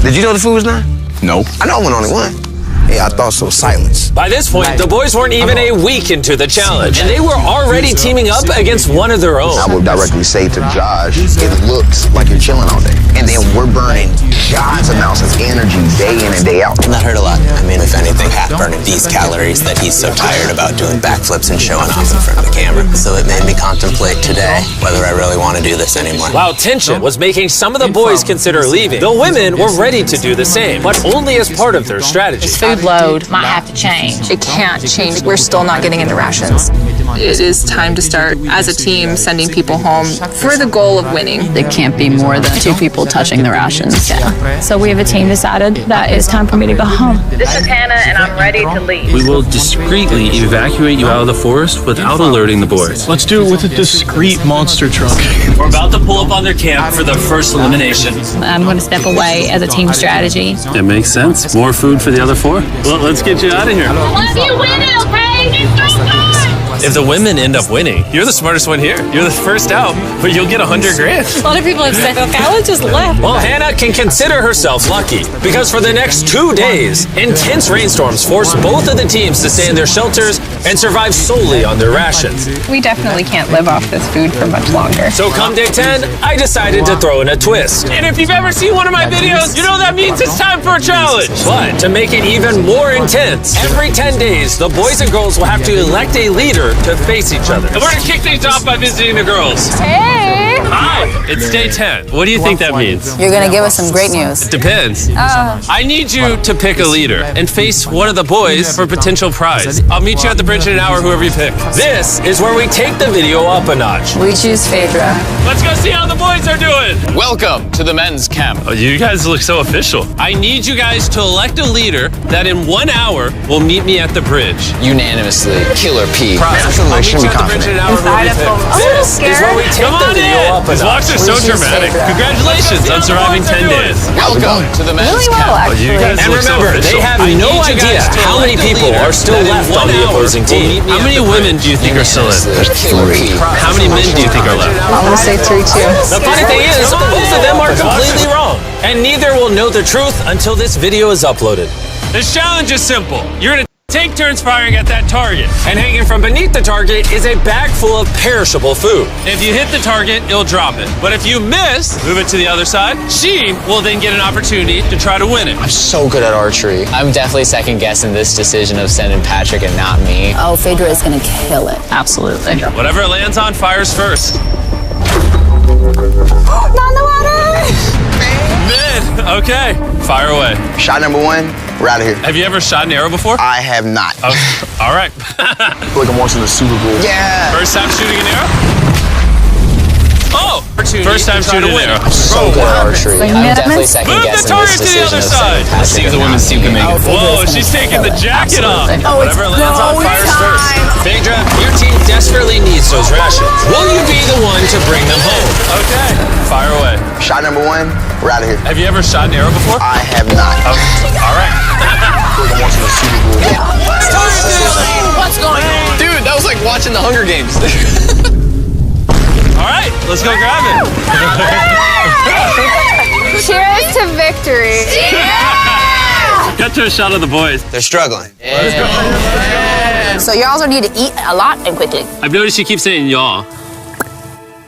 Did you know the food was done? No. I know I went only one. Yeah, I thought so. Silence. By this point, the boys weren't even a week into the challenge, and they were already teaming up against one of their own. I would directly say to Josh, it looks like you're chilling all day. And then we're burning God's amounts of energy day in and day out. And that hurt a lot. I mean, if anything, half burning these calories that he's so tired about doing backflips and showing off in front of the camera. So it made me contemplate today whether I really want to do this anymore. While tension was making some of the boys consider leaving, the women were ready to do the same, but only as part of their strategy. Food load might have to change. It can't change. We're still not getting into rations. It is time to start, as a team, sending people home for the goal of winning. There can't be more than 2 people touching the rations. Yeah. So we have a team decided that it's time for me to go home. This is Hannah, and I'm ready to leave. We will discreetly evacuate you out of the forest without alerting the boys. Let's do it with a discreet monster truck. We're about to pull up on their camp for the first elimination. I'm going to step away as a team strategy. It makes sense. More food for the other 4? Well, let's get you out of here. Love you winning, okay? It's so good! If the women end up winning, you're the smartest one here. You're the first out, but you'll get $100 grand. A lot of people have said, okay, I would just left. Well, Hannah can consider herself lucky, because for the next 2 days, intense rainstorms forced both of the teams to stay in their shelters and survive solely on their rations. We definitely can't live off this food for much longer. So come day 10, I decided to throw in a twist. And if you've ever seen one of my videos, you know that means it's time for a challenge. But to make it even more intense, every 10 days, the boys and girls will have to elect a leader to face each other. And we're gonna kick things off by visiting the girls. Hey! Hi, it's day 10. What do you think that means? You're going to give us some great news. It depends. I need you to pick a leader and face one of the boys for potential prize. I'll meet you at the bridge in an hour, whoever you pick. This is where we take the video up a notch. We choose Phaedra. Let's go see how the boys are doing. Welcome to the men's camp. Oh, you guys look so official. I need you guys to elect a leader that in 1 hour will meet me at the bridge. Unanimously, Killer P. Absolutely, shouldn't be confident. This is where we take the video up a notch. This watch is so dramatic. Congratulations on surviving 10 days. Welcome to the men's camp. And remember, they have no idea how many people are still left on the opposing team. How many women do you think are still in? There's 3. How many men do you think are left? I'm gonna say 3 too. The funny thing is, both of them are completely wrong. And neither will know the truth until this video is uploaded. This challenge is simple. You're gonna take turns firing at that target. And hanging from beneath the target is a bag full of perishable food. If you hit the target, it'll drop it. But if you miss, move it to the other side. She will then get an opportunity to try to win it. I'm so good at archery. I'm definitely second guessing this decision of sending Patrick and not me. Oh, Phaedra is going to kill it. Absolutely. Whatever it lands on fires first. Not in the water! Mid. Okay. Fire away. Shot number 1, we're out of here. Have you ever shot an arrow before? I have not. Oh, all right. I feel like I'm watching the Super Bowl. Yeah. First time shooting an arrow? Oh! First time shooting an arrow. I'm so good at archery. I'm definitely second Move the guessing target this to the decision other of side. sending Let's see if the women's team can make it. Whoa, she's taking the jacket off. Whatever lands on fires first. Phaedra, your team desperately needs those rations. Will you be the one to bring them home? Okay. Fire away. Shot number 1, we're out of here. Have you ever shot an arrow before? I have not. All right. I feel like I'm watching the Super Bowl. What's going on? Dude, that was like watching the Hunger Games. All right, let's go grab it. Cheers to victory. Got to a shot of the boys. They're struggling. So you also need to eat a lot and quickly. I've noticed you keep saying y'all.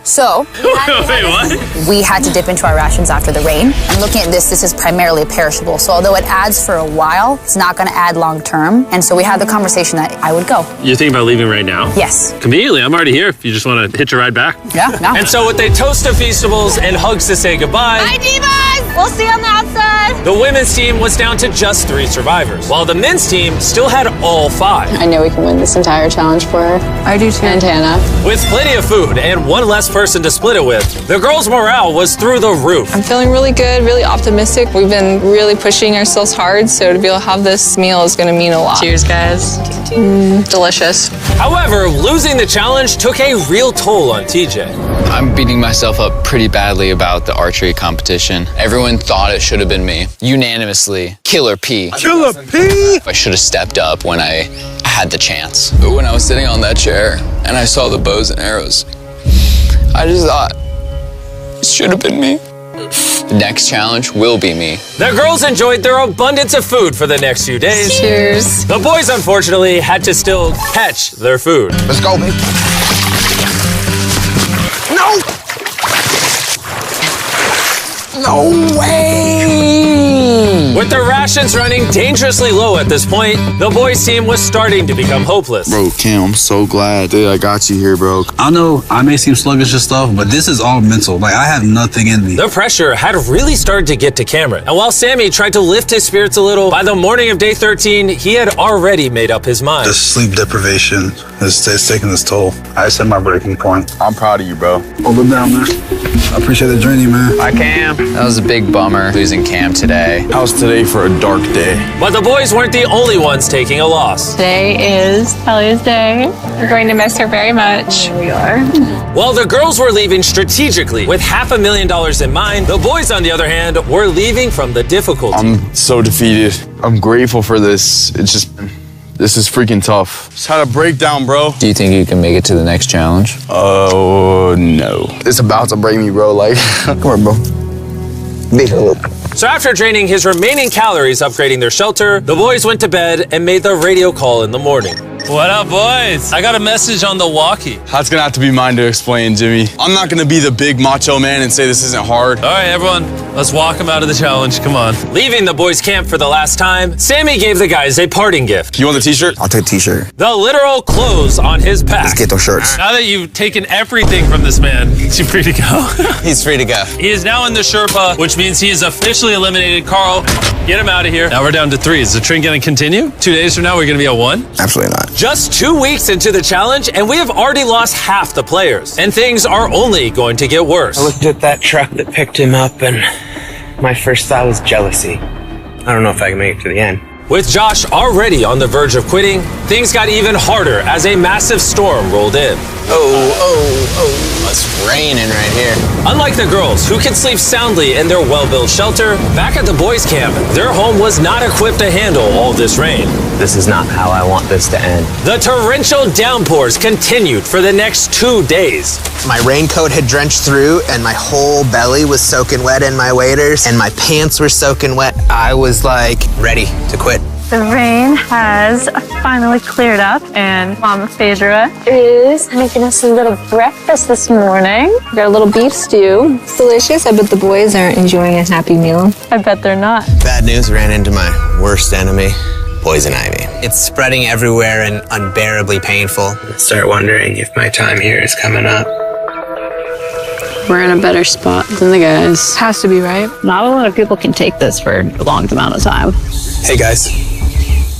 So Wait, what? we had to dip into our rations after the rain. I'm looking at this is primarily perishable. So although it adds for a while, it's not going to add long term. And so we had the conversation that I would go. You're thinking about leaving right now? Yes. Conveniently, I'm already here if you just want to hitch a ride back. Yeah, no. And so with a toast of Feastables and hugs to say goodbye, Bye, divas! We'll see you on the outside. the women's team was down to just 3 survivors, while the men's team still had all 5. I know we can win this entire challenge for her. I do too. And Hannah. With plenty of food and one less person to split it with, the girls' morale was through the roof. I'm feeling really good, really optimistic. We've been really pushing ourselves hard, so to be able to have this meal is going to mean a lot. Cheers, guys. Delicious. However, losing the challenge took a real toll on TJ. I'm beating myself up pretty badly about the archery competition. Everyone thought it should have been me. Unanimously, Killer P. Killer P! I should have stepped up when I had the chance. But when I was sitting on that chair and I saw the bows and arrows, I just thought, it should have been me. The next challenge will be me. The girls enjoyed their abundance of food for the next few days. Cheers. The boys, unfortunately, had to still catch their food. Let's go, baby. No! No way! With their rations running dangerously low at this point, the boys' team was starting to become hopeless. Bro, Cam, I'm so glad that I got you here, bro. I know I may seem sluggish and stuff, but this is all mental. Like, I have nothing in me. The pressure had really started to get to Cameron. And while Sammy tried to lift his spirits a little, by the morning of day 13, he had already made up his mind. The sleep deprivation is taking its toll. I set my breaking point. I'm proud of you, bro. Hold it down, man. I appreciate the journey, man. Bye, Cam. That was a big bummer, losing Cam today. How's today for a dark day? But the boys weren't the only ones taking a loss. Today is Ellie's day. We're going to miss her very much. Here we are. While the girls were leaving strategically with $500,000 in mind, the boys, on the other hand, were leaving from the difficulty. I'm so defeated. I'm grateful for this. This is freaking tough. Just had a breakdown, bro. Do you think you can make it to the next challenge? Oh, no. It's about to break me, bro. Like, Come on, bro. Big look. So after draining his remaining calories upgrading their shelter, the boys went to bed and made the radio call in the morning. What up, boys? I got a message on the walkie. that's gonna have to be mine to explain, Jimmy. I'm not gonna be the big macho man and say this isn't hard. All right, everyone, let's walk him out of the challenge. Come on. Leaving the boys' camp for the last time, Sammy gave the guys a parting gift. You want the t-shirt? I'll take the t-shirt. The literal clothes on his back. Let's get those shirts. Now that you've taken everything from this man, is he free to go? He's free to go. He is now in the Sherpa, which means he is officially eliminated. Carl, get him out of here. Now we're down to 3. Is the trend going to continue? 2 days from now, we're going to be at 1? Absolutely not. Just 2 weeks into the challenge, and we have already lost half the players. And things are only going to get worse. I looked at that truck that picked him up, and my first thought was jealousy. I don't know if I can make it to the end. With Josh already on the verge of quitting, things got even harder as a massive storm rolled in. It's raining right here. Unlike the girls, who could sleep soundly in their well-built shelter, back at the boys' camp, their home was not equipped to handle all this rain. This is not how I want this to end. The torrential downpours continued for the next 2 days. My raincoat had drenched through and my whole belly was soaking wet in my waders and my pants were soaking wet. I was like ready to quit. The rain has finally cleared up, and Mama Phaedra is making us a little breakfast this morning. We got a little beef stew. It's delicious. I bet the boys aren't enjoying a happy meal. I bet they're not. Bad news, ran into my worst enemy, poison ivy. It's spreading everywhere and unbearably painful. I start wondering if my time here is coming up. We're in a better spot than the guys. Has to be, right? Not a lot of people can take this for a long amount of time. Hey guys,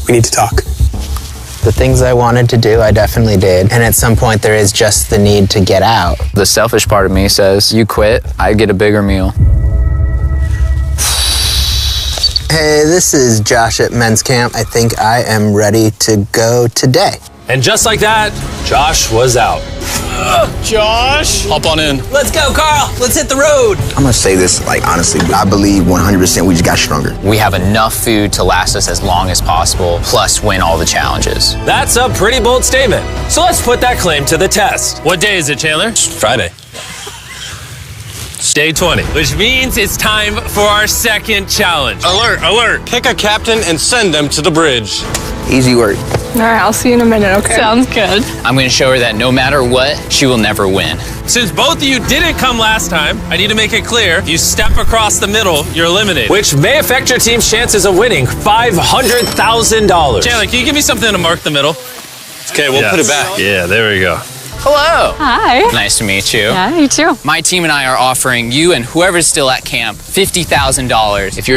we need to talk. The things I wanted to do, I definitely did. And at some point, there is just the need to get out. The selfish part of me says, you quit, I get a bigger meal. Hey, this is Josh at men's camp. I think I am ready to go today. And just like that, Josh was out. Josh! Hop on in. Let's go, Carl. Let's hit the road. I'm gonna say this, like, honestly, I believe 100% we just got stronger. We have enough food to last us as long as possible, plus win all the challenges. That's a pretty bold statement. So let's put that claim to the test. What day is it, Chandler? Friday. Day 20, which means it's time for our second challenge. Alert, alert. Pick a captain and send them to the bridge. Easy work. All right, I'll see you in a minute, okay? Sounds good. I'm gonna show her that no matter what, she will never win. Since both of you didn't come last time, I need to make it clear, if you step across the middle, you're eliminated. Which may affect your team's chances of winning $500,000. Chandler, can you give me something to mark the middle? Okay, we'll put it back. Yeah, there we go. Hello. Hi. Nice to meet you. Yeah, you too. My team and I are offering you and whoever's still at camp $50,000 if you're